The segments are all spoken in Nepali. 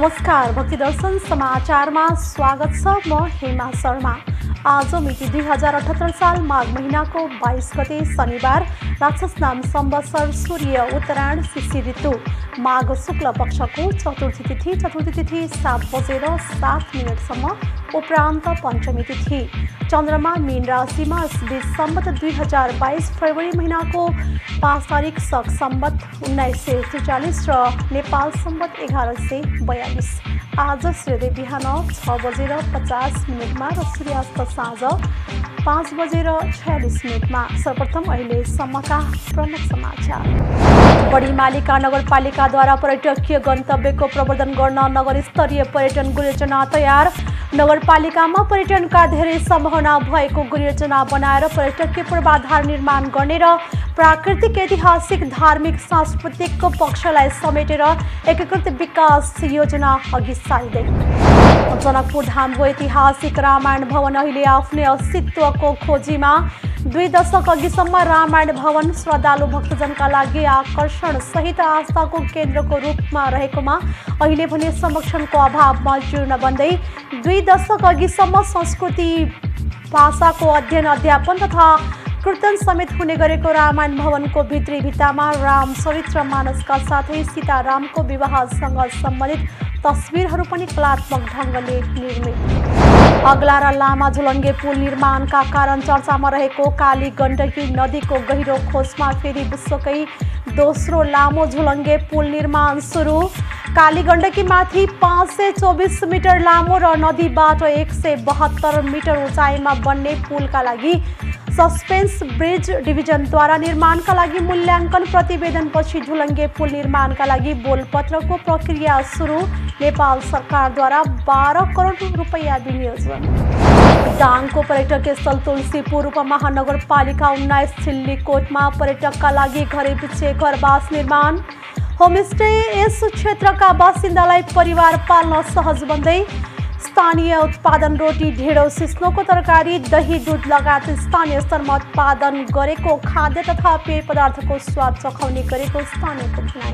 नमस्कार, भक्ति दर्शन समाचारमा स्वागत छ। म हेमा शर्मा। आज मिति 2078 साल माघ महिनाको 22 गते शनिबार, राक्षस नाम संवत्सर, सूर्य उत्तरायण, शिशिर ऋतु, माघ शुक्ल पक्षको चतुर्थी तिथि 7:07 उपरान्त पंचमी तिथि। चन्द्रमा मीन राशिमा बीच सम्वत 2022 फरवरी महिनाको 5 तारिक शक सम्वत 1943 र नेपाल सम्वत 1142। आज सूर्योदय बिहान 6:50 र सूर्यास्त साँझ 5:46। सर्वप्रथम अहिलेसम्मका प्रमुख समाचार। बडीमालिका नगरपालिकाद्वारा पर्यटकीय गन्तव्यको प्रवर्धन गर्न नगर स्तरीय पर्यटन गुणयोजना तयार। नगरपालिकामा पर्यटनका धेरै सम्भावना भएको गुणयोजना बनाएर पर्यटकीय पूर्वाधार निर्माण गर्ने र प्राकृतिक, ऐतिहासिक, धार्मिक, सांस्कृतिक पक्षलाई समेटेर एकीकृत विकास योजना अघि सारिँदै। जनकपुर धामको ऐतिहासिक रामायण भवन अहिले आफ्नै अस्तित्वको खोजीमा। 2 दशक अघिसम्म रामायण भवन श्रद्धालु भक्तजनका लागि आकर्षण सहित आस्थाको केन्द्रको रूपमा रहेकोमा अहिले भने संरक्षणको अभावमा जीर्ण बन्दै 2 दशक अघिसम्म संस्कृति, भाषाको अध्ययन, अध्यापन तथा कीर्तन समेत हुने गरेको रामायण भवनको भित्री भित्तामा राम चरित्र मानसका साथै सीतारामको विवाहसँग सम्बन्धित तस्बिरहरू पनि कलात्मक ढङ्गले निर्मित। अग्ला र लामा झुलङ्गे पुल निर्माणका कारण चर्चामा रहेको काली गण्डकी नदीको गहिरो खोजमा फेरि विश्वकै दोस्रो लामो झुलङ्गे पुल निर्माण सुरु। काली गण्डकीमाथि 524 मिटर लामो र नदीबाट 172 मिटर उचाइमा बन्ने पुलका लागि सस्पेन्स ब्रिज डिभिजनद्वारा निर्माणका लागि मूल्याङ्कन प्रतिवेदनपछि झुलङ्गे पुल निर्माणका लागि बोलपत्रको प्रक्रिया सुरु। नेपाल सरकारद्वारा 12 करोड रुपैयाँ विनियोजन। दाङको पर्यटकीय स्थल तुलसीपुर उपमहानगरपालिका 19 छिल्लीकोटमा पर्यटकका लागि घरैपिच्छे घरवास निर्माण। होमस्टे यस क्षेत्रका बासिन्दालाई परिवार पाल्न सहज बन्दै। स्थानीय उत्पादन रोटी, ढेँडो, सिस्नोको तरकारी, दही, दूध लगायत स्थानीय स्तरमा उत्पादन गरेको खाद्य तथा पेय पदार्थको स्वाद चखाउने गरेको स्थानीयको भनाइ।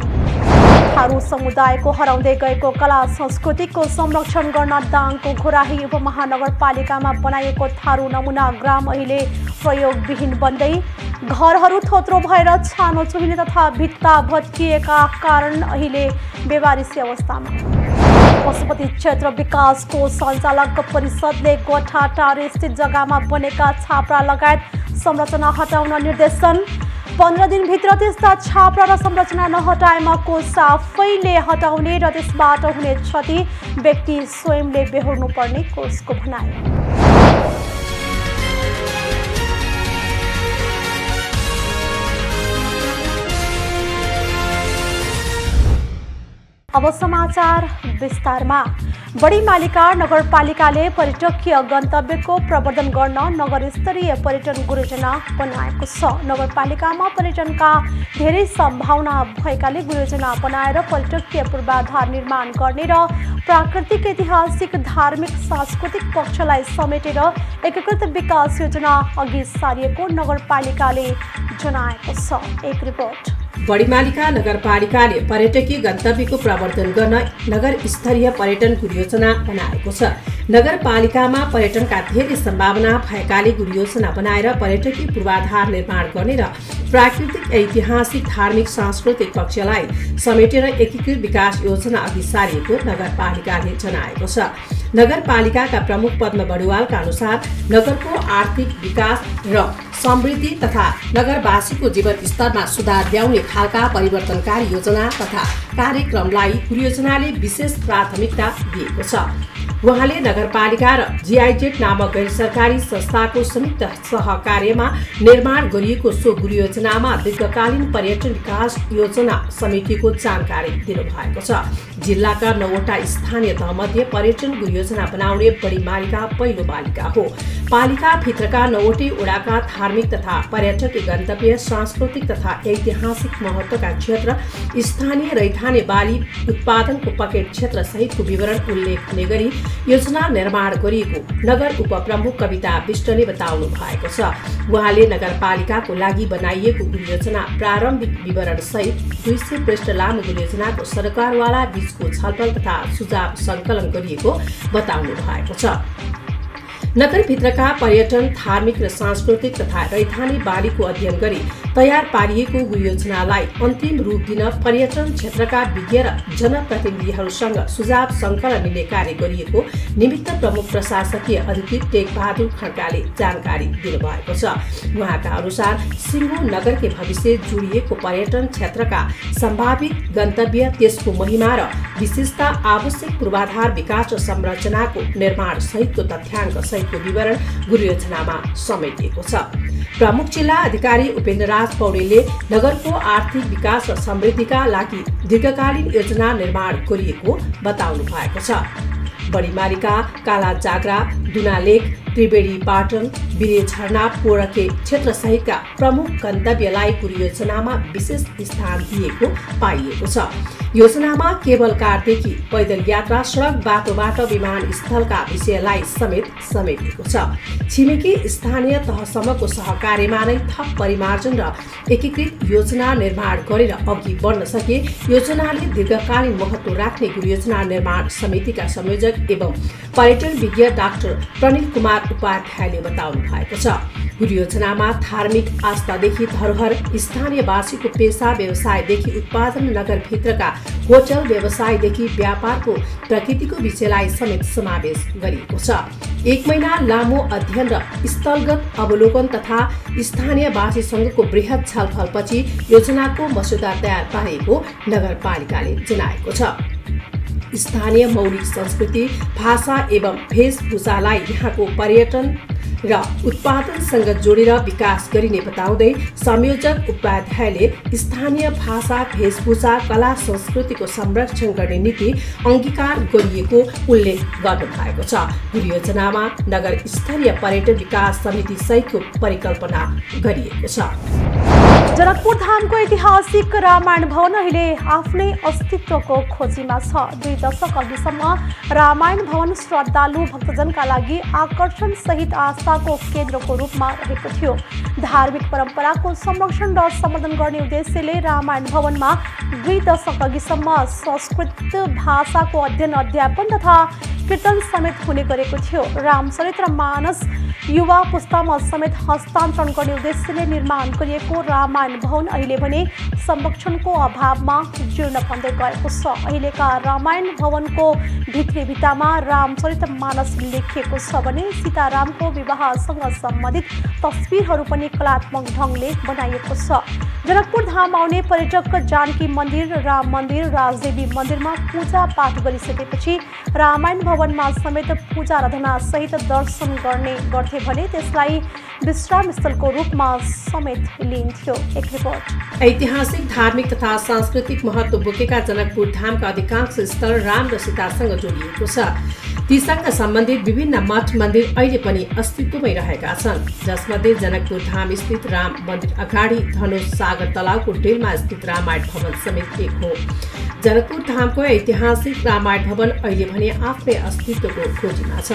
थारू समुदायको हराउँदै गएको कला संस्कृतिको संरक्षण गर्न दाङको घोराही उपमहानगरपालिकामा बनाइएको थारू नमुना ग्राम अहिले प्रयोगविहीन बन्दै। घरहरू थोत्रो भएर छानो चुहिने तथा भित्ता भत्किएका कारण अहिले बेवारिसी अवस्थामा। पशुपति क्षेत्र विकास कोष सञ्चालक परिषदले गोठाटार स्थित जग्गामा बनेका छाप्रा लगायत संरचना हटाउन निर्देशन। 15 दिनभित्र त्यस्ता छाप्रा र संरचना नहटाएमा कोष आफैले हटाउने र त्यसबाट हुने क्षति व्यक्ति स्वयंले बेहोर्नु पर्ने कोषको भनाइ। अब समाचार विस्तारमा। बडीमालिका नगरपालिकाले पर्यटकीय गन्तव्यको प्रवर्धन गर्न नगर स्तरीय पर्यटन गुणयोजना बनाएको छ। नगरपालिकामा पर्यटनका धेरै सम्भावना भएकाले गुणयोजना बनाएर पर्यटकीय पूर्वाधार निर्माण गर्ने र प्राकृतिक, ऐतिहासिक, धार्मिक, सांस्कृतिक पक्षलाई समेटेर एकीकृत विकास योजना अघि सारिएको नगरपालिकाले जनाएको छ। एक रिपोर्ट। बडीमालिका नगरपालिकाले पर्यटकीय गन्तव्यको प्रवर्धन गर्न नगर स्तरीय पर्यटन गुणयोजना बनाएको छ। नगरपालिकामा पर्यटनका धेरै सम्भावना भएकाले गुणयोजना बनाएर पर्यटकीय पूर्वाधार निर्माण गर्ने र प्राकृतिक, ऐतिहासिक, धार्मिक, सांस्कृतिक पक्षलाई समेटेर एकीकृत विकास योजना अघि सारिएको नगरपालिकाले जनाएको छ। नगरपालिकाका प्रमुख पद्म बडुवालका अनुसार नगरको आर्थिक विकास र समृद्धि तथा नगरवासीको जीवन स्तरमा सुधार ल्याउने खालका परिवर्तनकारी योजना तथा कार्यक्रमलाई गुणयोजनाले विशेष प्राथमिकता दिएको छ। उहाँले नगरपालिका र जीआईजेड नामक गैर सरकारी संस्थाको संयुक्त सहकार्यमा निर्माण गरिएको सो गुणयोजनामा दीर्घकालीन पर्यटन विकास योजना समितिको जानकारी दिनुभएको छ। जिल्लाका 9वटा स्थानीय तहमध्ये पर्यटन गुणयोजना बनाउने बडीमालिका पहिलो पालिका हो। पालिकाभित्रका 9वटै वडाका धार्मिक तथा पर्यटकीय गन्तव्य, सांस्कृतिक तथा ऐतिहासिक महत्त्वका क्षेत्र, स्थानीय रैथाने बाली उत्पादनको पकेट क्षेत्र सहितको विवरण उल्लेख हुने गरी योजना निर्माण गरिएको नगर उपप्रमुख कविता विष्टले बताउनु भएको छ। उहाँले नगरपालिकाको लागि बनाइएको गुरुयोजना प्रारम्भिक विवरण सहित 200 पृष्ठ लामो गुरुयोजनाको सरकारवाला बीचको छलफल तथा सुझाव संकलन गरिएको बताउनु भएको छ। नगरभित्रका पर्यटन, धार्मिक र सांस्कृतिक तथा रैथाने बालीको अध्ययन गरी तयार पारिएको गुरुयोजनालाई अन्तिम रूप दिन पर्यटन क्षेत्रका विज्ञ र जनप्रतिनिधिहरूसँग सुझाव संकलन लिने कार्य गरिएको निमित्त प्रमुख प्रशासकीय अधिकृत टेकबहादुर खड्काले जानकारी दिनुभएको छ। उहाँका अनुसार सिङ्गो नगरकै भविष्य जोडिएको पर्यटन क्षेत्रका सम्भावित गन्तव्य, त्यसको महिमा र विशेषता, आवश्यक पूर्वाधार विकास र संरचनाको निर्माण सहितको तथ्याङ्क सहितको विवरण गुरुयोजनामा समेटिएको छ। प्रमुख जिल्ला अधिकारी उपेन्द्रराज पौडेलले नगरको आर्थिक विकास र समृद्धिका लागि दीर्घकालीन योजना निर्माण गरिएको बताउनु भएको छ। बढीमारीका, काला जाग्रा, दुनालेक, त्रिवेणी पाटन, बिरे झरना, पोरखे क्षेत्र सहितका प्रमुख गन्तव्यलाई गुरुयोजनामा विशेष स्थान दिएको पाइएको छ। योजनामा केबल कारदेखि पैदल यात्रा, सडक बाटोबाट विमानस्थलका विषयलाई समेटिएको छ। छिमेकी स्थानीय तहसम्मको सहकार्यमा नै थप परिमार्जन र एकीकृत योजना निर्माण गरेर अघि बढ्न सके योजनाले दीर्घकालीन महत्त्व राख्ने गुरुयोजना निर्माण समितिका संयोजक एवं पर्यटन विज्ञ डाक्टर प्रनिल कुमार उपाध्यायले बताउनु भएको छ। गुरुयोजनामा धार्मिक आस्थादेखि धरोहर, स्थानीयवासीको पेसा व्यवसायदेखि उत्पादन, नगरभित्रका होटल व्यवसायदेखि व्यापारको प्रकृतिको विषयलाई समेत समावेश गरिएको छ। 1 महिना लामो अध्ययन र स्थलगत अवलोकन तथा स्थानीयवासीसँगको बृहत छलफलपछि योजनाको मस्यौदा तयार पारिएको नगरपालिकाले जनाएको छ। स्थानीय मौलिक संस्कृति, भाषा एवं वेशभूषालाई यहाँको पर्यटन र उत्पादनसँग जोडेर विकास गरिने बताउँदै संयोजक उपाध्यायले स्थानीय भाषा, वेशभूषा, कला संस्कृतिको संरक्षण गर्ने नीति अङ्गीकार गरिएको उल्लेख गर्नुभएको छ। गुरुयोजनामा नगर स्तरीय पर्यटन विकास समिति सहितको परिकल्पना गरिएको छ। जनकपुर धामको ऐतिहासिक रामायण भवन अहिले आफ्नै अस्तित्वको खोजीमा छ। 2 दशक अघिसम्म रामायण भवन श्रद्धालु भक्तजनका लागि आकर्षण सहित आस्थाको केन्द्रको रूपमा रहेको थियो। धार्मिक परम्पराको संरक्षण र सम्वर्धन गर्ने उद्देश्यले रामायण भवनमा 2 दशक अघिसम्म संस्कृत भाषाको अध्ययन, अध्यापन तथा कीर्तन समेत हुने गरेको थियो। रामचरितमानस युवा पुस्तामा समेत हस्तान्तरण गर्ने उद्देश्यले निर्माण गरिएको रामायण भवन अहिले भने संरक्षणको अभावमा जीर्ण बन्दै गएको छ। अहिलेका रामायण भवनको भित्री भित्तामा रामचरितमानस लेखिएको छ भने सीतारामको विवाहसँग सम्बन्धित तस्बिरहरू पनि कलात्मक ढङ्गले बनाइएको छ। जनकपुर धाम आउने पर्यटक जानकी मन्दिर, राम मन्दिर, राजदेवी मन्दिरमा पूजा पाठ गरिसकेपछि रामायण भवनमा समेत पूजा आराधना सहित दर्शन गर्ने गर्थे भने त्यसलाई विश्राम स्थलको रूपमा समेत लिइन्थ्यो। एक रिपोर्ट। ऐतिहासिक, धार्मिक तथा सांस्कृतिक महत्त्व बोकेका जनकपुर धामका अधिकांश स्थल राम र सीतासँग जोडिएको छ। तीसँग सम्बन्धित विभिन्न मठ मन्दिर अहिले पनि अस्तित्वमै रहेका छन्, जसमध्ये जनकपुर धाम स्थित राम मन्दिर अगाडि धनुष सागर तलाउको डेलमा स्थित रामायण भवन समेत एक हो। जनकपुर धामको ऐतिहासिक रामायण भवन अहिले भने आफ्नै अस्तित्वको खोजीमा छ।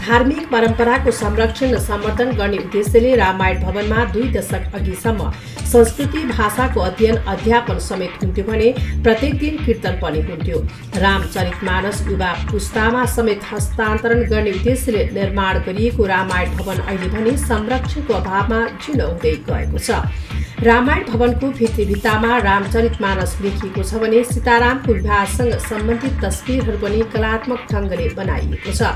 धार्मिक परम्पराको संरक्षण र सम्वर्धन गर्ने उद्देश्यले रामायण भवनमा 2 दशक अघिसम्म संस्कृति भाषाको अध्ययन, अध्यापन समेत हुन्थ्यो भने प्रत्येक दिन कीर्तन पनि हुन्थ्यो। रामचरितमानस युवा पुस्तामा समेत हस्तान्तरण गर्ने उद्देश्यले निर्माण गरिएको रामायण भवन अहिले भने संरक्षणको अभावमा जीर्ण हुँदै गएको छ। रामायण भवनको भित्री भित्तामा रामचरितमानस लेखिएको छ भने सीतारामको विवाहसँग सम्बन्धित तस्बिरहरू पनि कलात्मक ढङ्गले बनाइएको छ।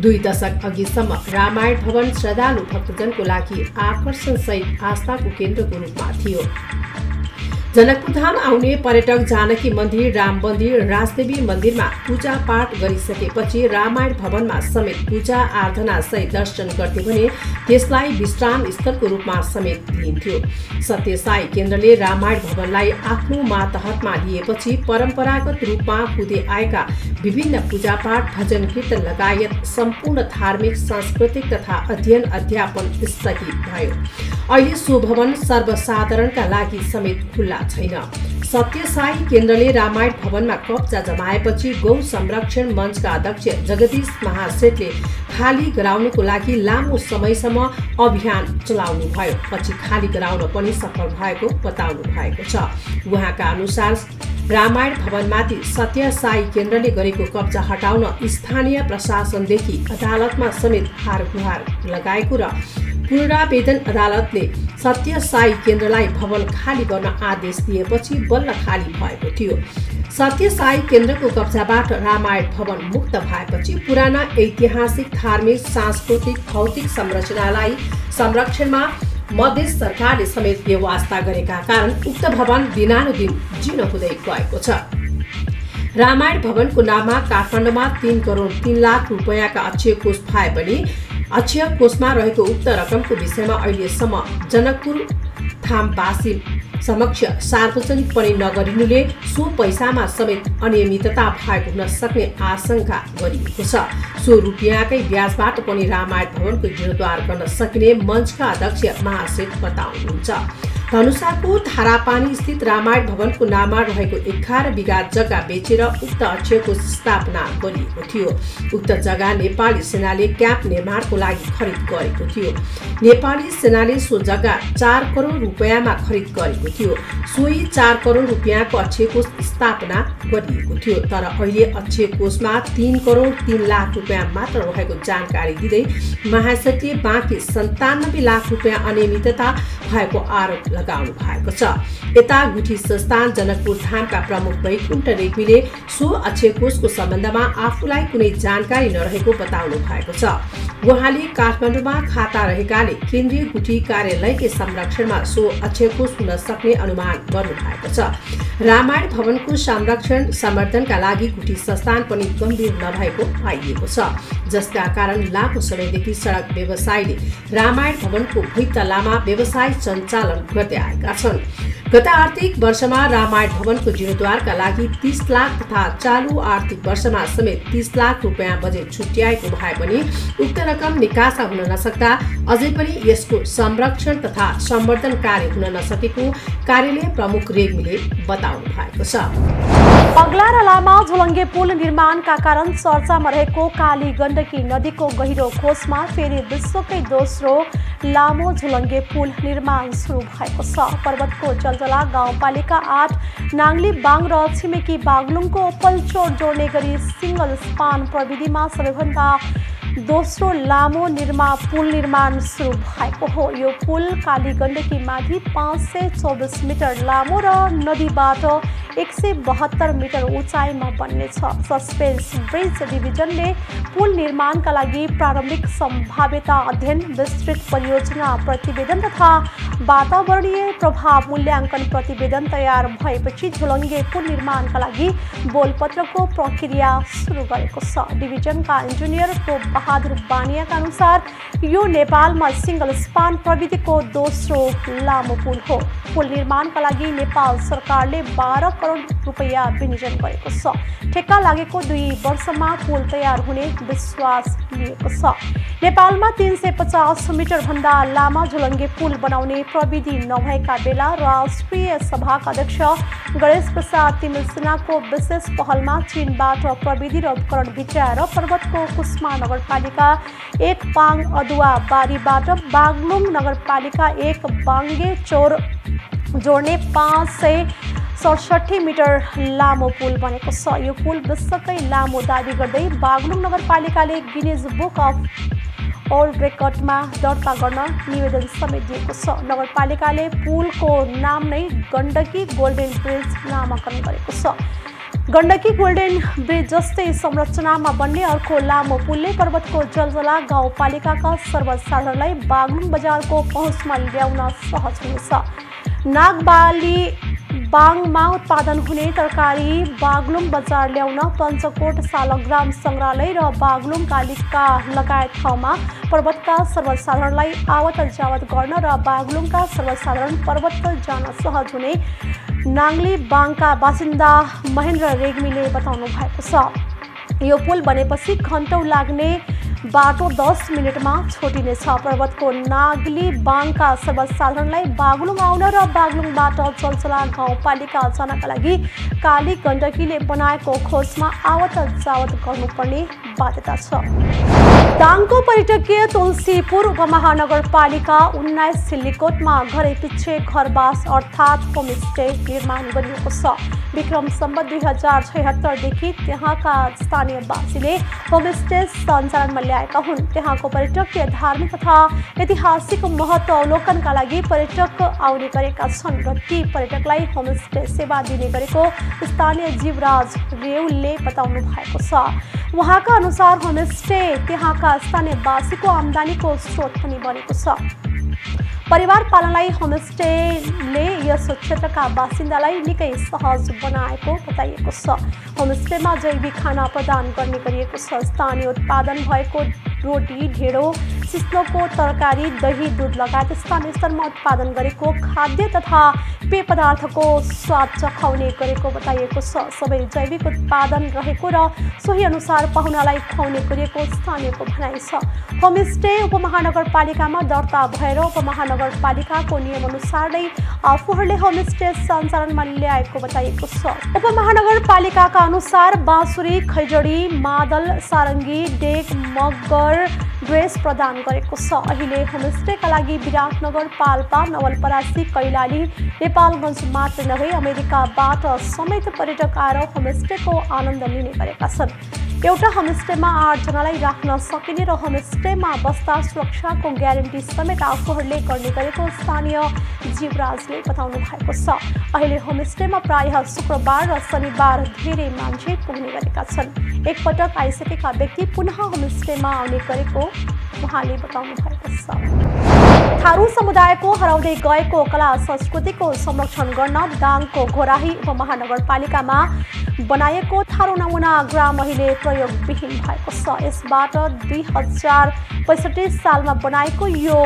2 दशक अघिसम्म रामायण भवन श्रद्धालु भक्तजनको लागि आकर्षण सहित आस्थाको केन्द्रको रूपमा थियो। जनकपुर धाम आउने पर्यटक जानकी मन्दिर, राम मन्दिर, राजदेवी मन्दिरमा पूजा पाठ गरिसकेपछि रामायण भवनमा समेत पूजा आराधना सहित दर्शन गर्थे भने त्यसलाई विश्राम स्थलको रूपमा समेत लिइन्थ्यो। सत्यसाई केन्द्रले रामायण भवनलाई आफ्नो मातहतमा लिएपछि परम्परागत रूपमा हुँदै आएका विभिन्न पूजापाठ, भजन कीर्तन लगायत सम्पूर्ण धार्मिक, सांस्कृतिक तथा अध्ययन अध्यापन स्थगित भयो। अहिले सो भवन सर्वसाधारणका लागि समेत खुल्ला छैन। सत्यसाई केन्द्रले रामायण भवनमा कब्जा जमाएपछि गौ संरक्षण मञ्चका अध्यक्ष जगदीश महासेठले खाली गराउनको लागि लामो समयसम्म अभियान चलाउनु भयो। पछि खाली गराउन पनि सफल भएको बताउनु भएको छ। उहाँका अनुसार रामायण भवनमाथि सत्यसाई केन्द्रले गरेको कब्जा हटाउन स्थानीय प्रशासनदेखि अदालतमा समेत हारगुहार लगाएको र पुनरावेदन अदालतले सत्यसाई केन्द्रलाई भवन खाली गर्न आदेश दिएपछि बल्ल खाली भएको थियो। सत्यसाई केन्द्रको कब्जाबाट रामायण भवन मुक्त भएपछि पुराना ऐतिहासिक धार्मिक सांस्कृतिक भौतिक संरचनालाई संरक्षणमा मधेस सरकारले समेत व्यवस्था गरेका कारण उक्त भवन दिनानुदिन जीर्ण हुँदै गएको छ। रामायण भवनको नाममा काठमाडौँमा 3 करोड 3 लाख रुपियाँका अक्षय कोष भए पनि अक्षय कोषमा रहेको उक्त रकमको विषयमा अहिलेसम्म जनकपुर धामवासी समक्ष सार्वजनिक पनि नगरिनुले सो पैसामा समेत अनियमितता भएको हुन सक्ने आशंका गरिएको छ। सो रुपियाँकै ब्याजबाट पनि रामायण भवनको जीर्णोद्धार गर्न सकिने मञ्चका अध्यक्ष महासेठ बताउनुहुन्छ। धनुषाको धारापानी स्थित रामायण भवनको नाममा रहेको 11 बिघा जग्गा बेचेर उक्त अक्षयको स्थापना गरिएको थियो। उक्त जग्गा नेपाली सेनाले क्याम्प निर्माणको लागि खरिद गरेको थियो। नेपाली सेनाले सो जग्गा 4 करोड रुपियाँमा खरिद गरेको थियो। सोही 4 करोड रुपियाँको अक्षय कोष स्थापना गरिएको थियो। तर अहिले अक्षय कोषमा 3 करोड 3 लाख रुपियाँ मात्र रहेको जानकारी दिँदै महासेठले बाँकी 97 लाख रुपियाँ अनियमितता भएको आरोप लगाउनु भएको छ। यता गुठी संस्थान जनकपुर धामका प्रमुख वैकुण्ठ रेग्मीले सो अक्षय कोषको सम्बन्धमा आफूलाई कुनै जानकारी नरहेको बताउनु भएको छ। उहाँले काठमाडौँमा खाता रहेकाले केन्द्रीय गुठी कार्यालयकै संरक्षणमा सो अक्षय कोष हुन सक्ने अनुमान गर्नु भएको छ। रामायण भवनको संरक्षण सम्वर्धनका लागि गुठी संस्थान पनि गम्भीर नभएको पाइएको छ, जसका कारण लामो समयदेखि सडक व्यवसायीले रामायण भवनको भुइँतल्लामा व्यवसाय सञ्चालन गर्दै आएका छन्। गत आर्थिक वर्षमा रामायण भवनको जीर्णोद्धारका लागि 30 लाख तथा चालु आर्थिक वर्षमा समेत 30 लाख रुपियाँ बजेट छुट्याएको भए पनि उक्त रकम निकासा हुन नसक्दा अझै पनि यसको संरक्षण तथा सम्वर्धन कार्य हुन नसकेको कार्यालय प्रमुख रेग्मीले बताउनु भएको छ। पगला र लामा झोलङ्गे पुल निर्माणका कारण चर्चामा रहेको काली गण्डकी नदीको गहिरो खोजमा फेरि विश्वकै दोस्रो लामो झोलङ्गे पुल निर्माण सुरु भएको छ। पर्वतको जलजला गाउँपालिका 8 नाङ्ली बाङ र छिमेकी बागलुङको पल्चोर जोड्ने गरी सिंगल स्पान प्रविधिमा सबैभन्दा दोस्रो लामो पुल निर्माण सुरु भएको हो। यो पुल काली गण्डकी माथि 524 मिटर लामो र नदीबाट 172 मिटर उचाइमा बन्नेछ। सस्पेन्स ब्रिज डिभिजनले पुल निर्माणका लागि प्रारम्भिक सम्भाव्यता अध्ययन, विस्तृत परियोजना प्रतिवेदन तथा वातावरणीय प्रभाव मूल्याङ्कन प्रतिवेदन तयार भएपछि झोलङ्गे पुल निर्माणका लागि बोलपत्रको प्रक्रिया सुरु गरेको छ। डिभिजनका इन्जिनियर बहादुर बानियाका अनुसार यो नेपालमा सिंगल स्पान प्रविधिको दोस्रो लामो पुल हो। पुल निर्माणका लागि नेपाल सरकारले 12 करोड रुपैयाँ विनियोजन गरेको छ। ठेक्का लागेको 2 वर्षमा पुल तयार हुने विश्वास लिएको छ। नेपालमा 350 मिटर भन्दा लामा झोलङ्गे पुल बनाउने प्रविधि नभएका बेला राष्ट्रिय सभाका अध्यक्ष गणेश प्रसाद तिमिल सिन्हाको विशेष पहलमा चीनबाट प्रविधि र उपकरण भित्राएर पर्वतको कुस्मा नगरपालिका 1 पाङ अदुवा बारीबाट बागलुङ नगरपालिका 1 बाङ्गे चोर जोड्ने 567 मिटर लामो पुल बनेको छ। यो पुल विश्वकै लामो दाबी गर्दै बागलुङ नगरपालिकाले गिनिज बुक अफ वर्ल्ड रेकर्डमा दर्ता गर्न निवेदन समेत दिएको छ। नगरपालिकाले पुलको नाम नै गण्डकी गोल्डेन ब्रिज नामाकरण गरेको छ। गण्डकी गोल्डेन ब्रिज जस्तै संरचनामा बन्ने अर्को लामो पुलले पर्वतको जलजला गाउँपालिकाका सर्वसाधारणलाई बागलुङ बजारको पहुँचमा ल्याउन सहज हुनेछ। नागबाली बाङमा उत्पादन हुने तरकारी बागलुङ बजार ल्याउन पञ्चकोट सालग्राम सङ्ग्रहालय र बागलुङ कालिका लगायत ठाउँमा पर्वतका सर्वसाधारणलाई आवत जावत गर्न र बागलुङका सर्वसाधारण पर्वत जान सहज हुने नाङ्ली बाङका बासिन्दा महेन्द्र रेग्मीले बताउनु भएको छ। यो पुल बनेपछि घण्टौँ लाग्ने बाटो 10 मिनेटमा छुटिनेछ। पर्वतको नागली बाङका सर्वसाधारणलाई बागलुङ आउन र बागलुङबाट चलचला गाउँपालिका जानका लागि काली गण्डकीले बनाएको खोजमा आवत जावत गर्नुपर्ने बाध्यता छ। दाङको पर्यटकीय तुलसीपुर उपमहानगरपालिका 19 सिल्लीकोटमा घरैपिच्छे घरवास अर्थात् होमस्टे निर्माण गरिएको छ। विक्रम सम्वत 2076 देखि त्यहाँका स्थानीयवासीले होमस्टे सञ्चालनमा ल्याएका हुन्। त्यहाँको पर्यटकीय धार्मिक तथा ऐतिहासिक महत्त्व अवलोकनका लागि पर्यटक आउने गरेका छन् र ती पर्यटकलाई होमस्टे सेवा दिने गरेको स्थानीय जीवराज रेउलले बताउनु भएको छ। उहाँका अनुसार होमस्टे त्यहाँका स्थानीयवासीको आम्दानीको स्रोत पनि बनेको छ। परिवार पालनलाई होमस्टेले यस क्षेत्रका बासिन्दालाई निकै सहज बनाएको बताइएको छ। होमस्टेमा जैविक खाना प्रदान गर्ने गरिएको छ। स्थानीय उत्पादन भएको रोटी, ढेँडो, सिस्नोको तरकारी, दही, दूध लगायत स्थानीय स्तरमा उत्पादन गरेको खाद्य तथा पेय पदार्थको स्वाद चखाउने गरेको बताइएको छ। सबै जैविक उत्पादन रहेको र सोही अनुसार पाहुनालाई खुवाउने गरिएको स्थानीयको भनाइ छ। होमस्टे उपमहानगरपालिकामा दर्ता भएर उपमहानगरपालिकाको नियमअनुसार नै आफूहरूले होमस्टे सञ्चालनमा ल्याएको बताइएको छ। उपमहानगरपालिकाका अनुसार बाँसुरी, खैजडी, मादल, सारङ्गी, डेक, मगर ड्रेस प्रदान गरेको छ। अहिले होमस्टेका लागि विराटनगर, पाल्पा, नवलपरासी, कैलाली, नेपालगञ्ज मात्र नभई अमेरिकाबाट समेत पर्यटक आएर होमस्टेको आनन्द लिने गरेका छन्। एउटा होमस्टेमा 8 जनालाई राख्न सकिने र होमस्टेमा बस्दा सुरक्षाको ग्यारेन्टी समेत आफूहरूले गर्ने गरेको स्थानीय जीवराजले बताउनु भएको छ। अहिले होमस्टेमा प्रायः शुक्रबार र शनिबार धेरै मान्छे पुग्ने गरेका छन्। एकपटक आइसकेका व्यक्ति पुनः होमस्टेमा आउने गरेको उहाँले बताउनु भएको छ। थारू समुदायको हराउँदै गएको कला संस्कृतिको संरक्षण गर्न दाङको घोराही उपमहानगरपालिकामा बनाएको थारू नमुना ग्राम अहिले प्रयोगविहीन भएको छ। यसबाट 2065 सालमा बनाएको यो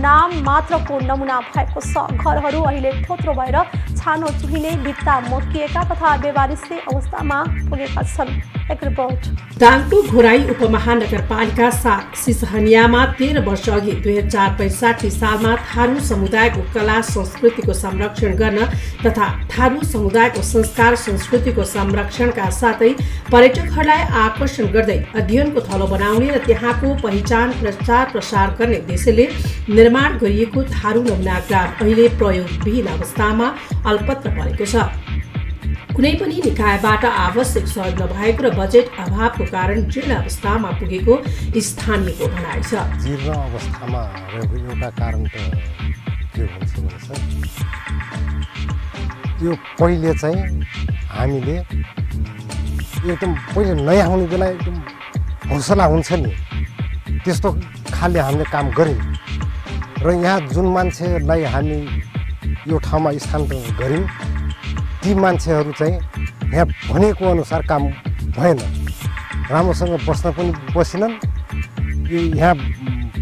नाम मात्रको नमुना भएको छ। घरहरू अहिले थोत्रो भएर छानो चुहिने, भित्ता मकिएका तथा बेवारिसे अवस्थामा पुगेका छन्। एक रिपोर्ट। दाङको घोराई उपमहानगरपालिका 7 सिसहनियामा 13 वर्ष अघि 2065 सालमा थारू समुदायको कला संस्कृतिको संरक्षण गर्न तथा थारू समुदायको संस्कार संस्कृतिको संरक्षणका साथै पर्यटकहरूलाई आकर्षण गर्दै अध्ययनको थलो बनाउने र त्यहाँको पहिचान प्रचार प्रसार गर्ने उद्देश्यले निर्माण गरिएको थारू नमुना ग्राम अहिले प्रयोगविहीन अवस्थामा अल्पत्र परेको छ। कुनै पनि निकायबाट आवश्यक सहयोग नभएको र बजेट अभावको कारण जीर्ण अवस्थामा पुगेको स्थानीयको भनाइ छ। जीर्ण अवस्थामा रहेको एउटा कारण त के हुन्छ भने सर, यो पहिले चाहिँ हामीले एकदम पहिले नयाँ आउने बेला एकदम हौसला हुन्छ नि, त्यस्तो खाले हामीले काम गऱ्यौँ र यहाँ जुन मान्छेलाई हामी यो ठाउँमा स्थानान्तरण गऱ्यौँ ती मान्छेहरू चाहिँ यहाँ भनेको अनुसार काम भएन, राम्रोसँग बस्न पनि बसेनन्, यो यहाँ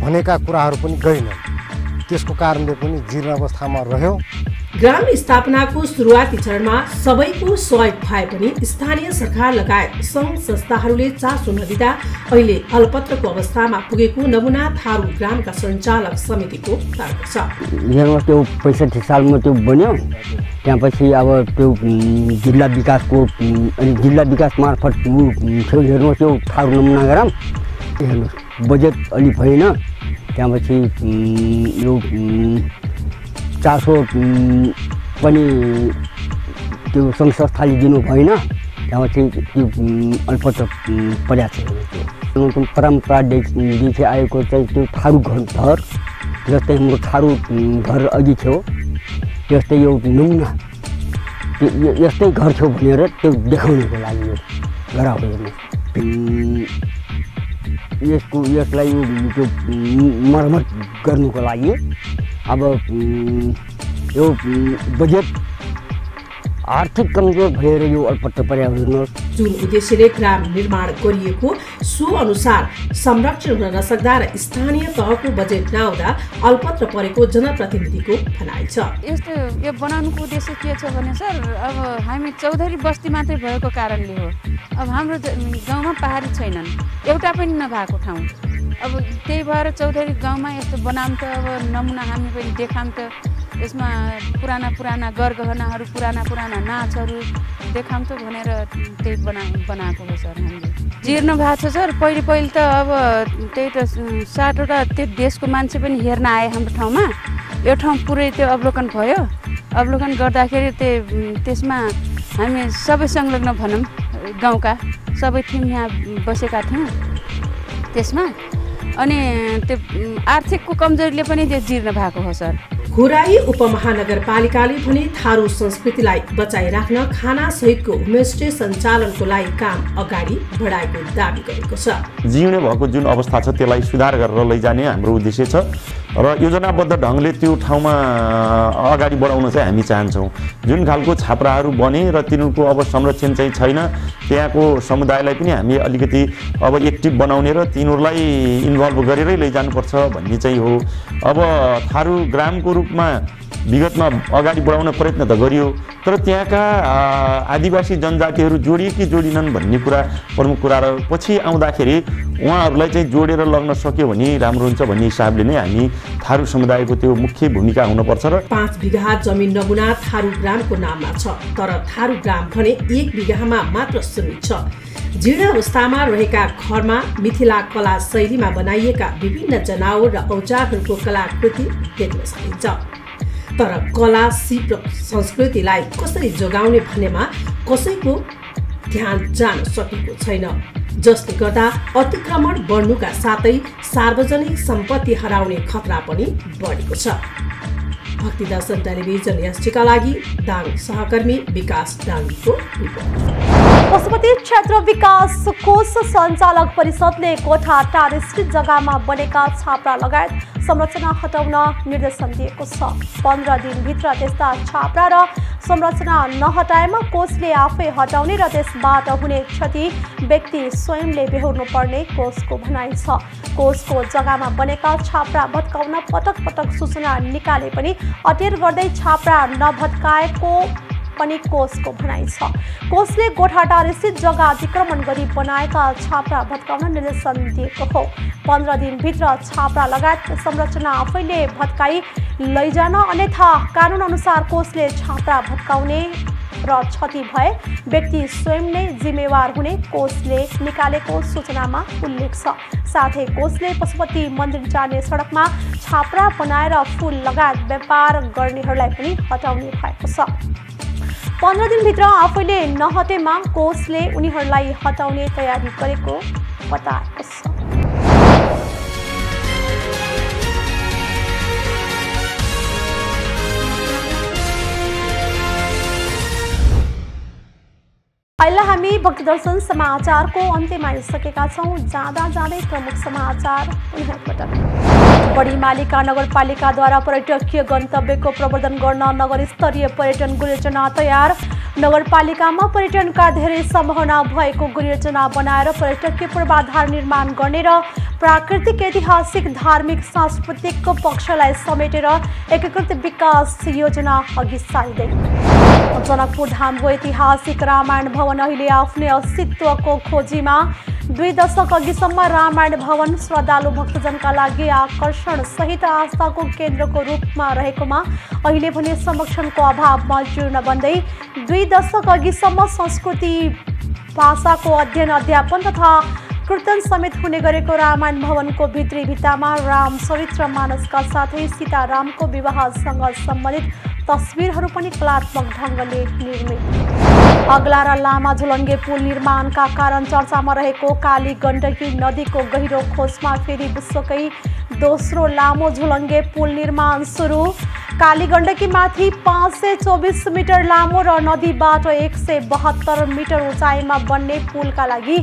भनेका कुराहरू पनि गरेनन्, त्यसको कारणले पनि जीर्ण अवस्थामा रह्यो। ग्राम स्थापनाको सुरुवाती चरणमा सबैको सहयोग भए पनि स्थानीय सरकार लगायत सङ्घ संस्थाहरूले चासो नदिँदा अहिले अल्पत्रको अवस्थामा पुगेको नमुना थारू ग्रामका सञ्चालक समितिको तर्क छ। यहाँ त्यो 65 सालमा त्यो बन्यो, त्यसपछि अब त्यो जिल्ला विकासको अनि जिल्ला विकास मार्फत छेउ हेर्नुहोस् त्यो थारू नमुना ग्राम हेर्नुहोस् बजेट अलि भएन, त्यसपछि यो चासो पनि त्यो सङ्घ संस्थाले दिनु भएन, त्यसपछि त्यो अल्पत्र परेको छ। परम्परादेखि आएको चाहिँ त्यो थारू घर जस्तै हाम्रो थारू घर अघि थियो त्यस्तै यो नमुना यस्तै घर थियो भनेर त्यो देखाउनको लागि यो गरा हो। यसलाई त्यो मर्मत गर्नुको लागि अब यो बजेट आर्थिक कमजोर भएर यो अल्पत्र पर्यावरण जुन उद्देश्यले ग्राम निर्माण गरिएको सो अनुसार संरक्षण हुन नसक्दा र स्थानीय तहको बजेट नआउँदा अल्पत्र परेको जनप्रतिनिधिको भनाइ छ। यस्तो यो बनाउनुको उद्देश्य के छ भने सर, अब हामी चौधरी बस्ती मात्रै भएको कारणले हो। अब हाम्रो गाउँमा पहाडी छैनन्, एउटा पनि नभएको ठाउँ अब त्यही भएर चौधरी गाउँमा यस्तो बनाम त अब नमुना हामी पनि देखाम त यसमा पुराना गरगहनाहरू पुराना नाचहरू देखाम त भनेर त्यही बनाएको हो सर हामीले। जीर्ण भएको छ सर। पहिले त अब त्यही त 7वटा त्यो देशको मान्छे पनि हेर्न आए हाम्रो ठाउँमा। यो ठाउँ पुरै त्यो अवलोकन भयो। अवलोकन गर्दाखेरि त्यसमा हामी सबै संलग्न भनौँ, गाउँका सबै थियौँ, यहाँ बसेका थियौँ त्यसमा। अनि त्यो आर्थिकको कमजोरीले पनि त्यो जीर्ण भएको हो सर। खुराई उपमहानगरपालिकाले भने थारू संस्कृतिलाई बचाइराख्न खाना सहितको होमस्टे सञ्चालनको लागि काम अगाडि बढाएको दाबी गरेको छ। जिउने भएको जुन अवस्था छ त्यसलाई सुधार गरेर लैजाने हाम्रो उद्देश्य छ र योजनाबद्ध ढङ्गले त्यो ठाउँमा अगाडि बढाउन चाहिँ हामी चाहन्छौँ। जुन खालको छाप्राहरू बने र तिनीहरूको अब संरक्षण चाहिँ छैन, त्यहाँको समुदायलाई पनि हामी अलिकति अब एक्टिभ बनाउने र तिनीहरूलाई इन्भल्भ गरेरै लैजानुपर्छ भन्ने चाहिँ हो। अब थारू ग्रामको रूपमा विगतमा अगाडि बढाउन प्रयत्न त गरियो, तर त्यहाँका आदिवासी जनजातिहरू जोडिए कि जोडिनन् भन्ने कुरा प्रमुख कुरा र पछि आउँदाखेरि उहाँहरूलाई चाहिँ जोडेर लग्न सक्यो भने राम्रो हुन्छ भन्ने हिसाबले नै हामी थारू समुदायको त्यो मुख्य भूमिका हुनुपर्छ। र 5 बिघा जमिन नमुना थारू ग्रामको नाममा छ, तर थारू ग्राम भने 1 बिघामा मात्र सीमित छ। जीर्ण अवस्थामा रहेका घरमा मिथिला कला शैलीमा बनाइएका विभिन्न जनावर र औजारहरूको कलाकृति देख्न सकिन्छ, तर कला सिप र संस्कृतिलाई कसरी जोगाउने भन्नेमा कसैको ध्यान जान सकेको छैन, जसले गर्दा अतिक्रमण बढ्नुका साथै सार्वजनिक सम्पत्ति हराउने खतरा पनि बढेको छ। भक्ति दर्शन टेलिभिजन एसटीका लागि दाङ सहकर्मी विकास डाङ्गीको रिपोर्ट। पशुपति क्षेत्र विकास कोष सञ्चालक परिषदले गोठाटार स्थित जग्गामा बनेका छाप्रा लगायत संरचना हटाउन निर्देशन दिएको छ। 15 दिनभित्र त्यस्ता छाप्रा र संरचना नहटाएमा कोषले आफै हटाउने र त्यसबाट हुने क्षति व्यक्ति स्वयंले बेहोर्नु पर्ने कोषको भनाइ छ। कोषको जग्गामा बनेका छाप्रा भत्काउन पटक पटक सूचना निकाले पनि अटेर गर्दै छाप्रा नभत्काएको पनि कोषको भनाइ छ। कोषले गोठाटार स्थित जग्गा अतिक्रमण गरी बनाएका छाप्रा भत्काउन निर्देशन दिएको हो। 15 दिनभित्र छाप्रा लगायत संरचना आफैले भत्काई लैजान, अन्यथा कानुन अनुसार कोषले छाप्रा भत्काउने र क्षति भए व्यक्ति स्वयं नै जिम्मेवार हुने कोषले निकालेको सूचनामा उल्लेख छ। साथै कोषले पशुपति मन्दिर जाने सडकमा छाप्रा बनाएर फूल लगायत व्यापार गर्नेहरूलाई पनि हटाउने भएको छ। 15 दिनभित्र आफैले नहटेमा कोषले उनीहरूलाई हटाउने तयारी गरेको बताएको छ। अहिले हामी भक्ति दर्शन समाचारको अन्त्यमा आइसकेका छौँ। जाँदै प्रमुख समाचार पुनः। बढीमालिका नगरपालिकाद्वारा पर्यटकीय गन्तव्यको प्रवर्धन गर्न नगर स्तरीय पर्यटन गुणयोजना तयार। नगरपालिकामा पर्यटनका धेरै सम्भावना भएको गुणयोजना बनाएर पर्यटकीय पूर्वाधार निर्माण गर्ने र प्राकृतिक, ऐतिहासिक, धार्मिक, सांस्कृतिक पक्षलाई समेटेर एकीकृत विकास योजना अघि सारिँदै। जनकपुर धामको ऐतिहासिक रामायण भवन अहिले आफ्नै अस्तित्वको खोजीमा। 2 दशक अघिसम्म रामायण भवन श्रद्धालु भक्तजनका लागि आकर्षण सहित आस्थाको केन्द्रको रूपमा रहेकोमा अहिले भने संरक्षणको अभावमा जीर्ण बन्दै 2 दशक अघिसम्म संस्कृति, भाषाको अध्ययन, अध्यापन तथा कीर्तन समेत हुने गरेको रामायण भवनको भित्री भित्तामा राम चरित्र मानसका साथै सीतारामको विवाहसँग सम्बन्धित तस्बिरहरू पनि कलात्मक ढङ्गले निर्मित। अग्ला र लामा झुलङ्गे पुल निर्माणका कारण चर्चामा रहेको काली गण्डकी नदीको गहिरो खोजमा फेरि विश्वकै दोस्रो लामो झुलङ्गे पुल निर्माण सुरु। काली गण्डकीमाथि 524 मिटर लामो र नदीबाट 172 मिटर उचाइमा बन्ने पुलका लागि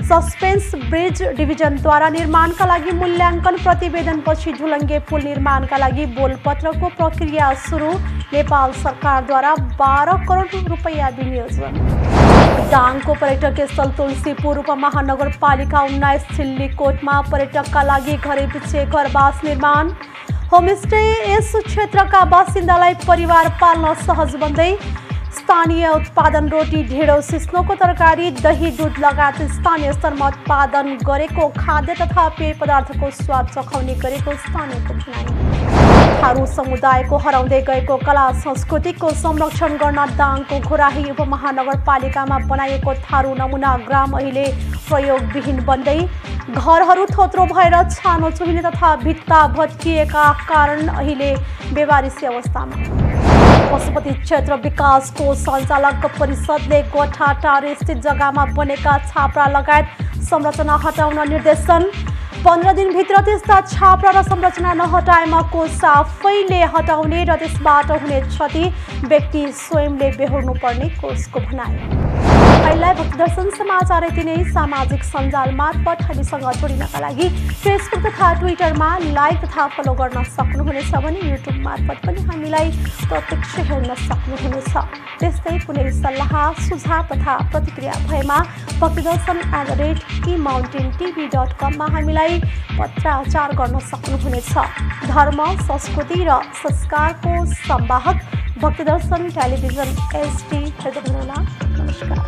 सस्पेन्स ब्रिज डिभिजनद्वारा निर्माणका लागि मूल्याङ्कन प्रतिवेदनपछि झुलङ्गे पुल निर्माणका लागि बोलपत्रको प्रक्रिया सुरु। नेपाल सरकारद्वारा 12 करोड रुपैयाँ विनियोजन। दाङको पर्यटकीय स्थल तुलसीपुर उपमहानगरपालिका 19 छिल्लीकोटमा पर्यटकका लागि घरैपिच्छे घरवास निर्माण। होमस्टे यस क्षेत्रका बासिन्दालाई परिवार पाल्न सहज बन्दै स्थानीय उत्पादन रोटी, ढेँडो, सिस्नोको तरकारी, दही, दूध लगायत स्थानीय स्तरमा उत्पादन गरेको खाद्य तथा पेय पदार्थको स्वाद चखाउने गरेको स्थानीयको भनाइ। थारू समुदायको हराउँदै गएको कला संस्कृतिको संरक्षण गर्न दाङको घोराही उपमहानगरपालिकामा बनाइएको थारू नमुना ग्राम अहिले प्रयोगविहीन बन्दै घरहरू थोत्रो भएर छानो चुहिने तथा भित्ता भत्किएका कारण अहिले बेवारिसी अवस्थामा। पशुपति क्षेत्र विकास कोष सञ्चालक परिषदले गोठाटार स्थित जग्गामा बनेका छाप्रा लगायत संरचना हटाउन निर्देशन। 15 दिनभित्र त्यस्ता छाप्रा र संरचना नहटाएमा कोष आफैले हटाउने र त्यसबाट हुने क्षति व्यक्ति स्वयंले बेहोर्नु पर्ने कोषको भनाइ। अहिले भक्तदर्शन समाचार यति नै। सामाजिक सञ्जाल मार्फत हामीसँग जोडिनका लागि फेसबुक तथा ट्विटरमा लाइक तथा फलो गर्न सक्नुहुनेछ भने युट्युब मार्फत पनि हामीलाई प्रत्यक्ष हेर्न सक्नुहुनेछ। त्यस्तै कुनै सल्लाह सुझाव तथा प्रतिक्रिया भएमा भक्तदर्शन@emountaintv.com मा हामीलाई पत्राचार गर्न सक्नुहुनेछ। धर्म, संस्कृति र संस्कारको संवाहक भक्तदर्शन टेलिभिजन HD हेर्दै हुनुहोला। नमस्कार।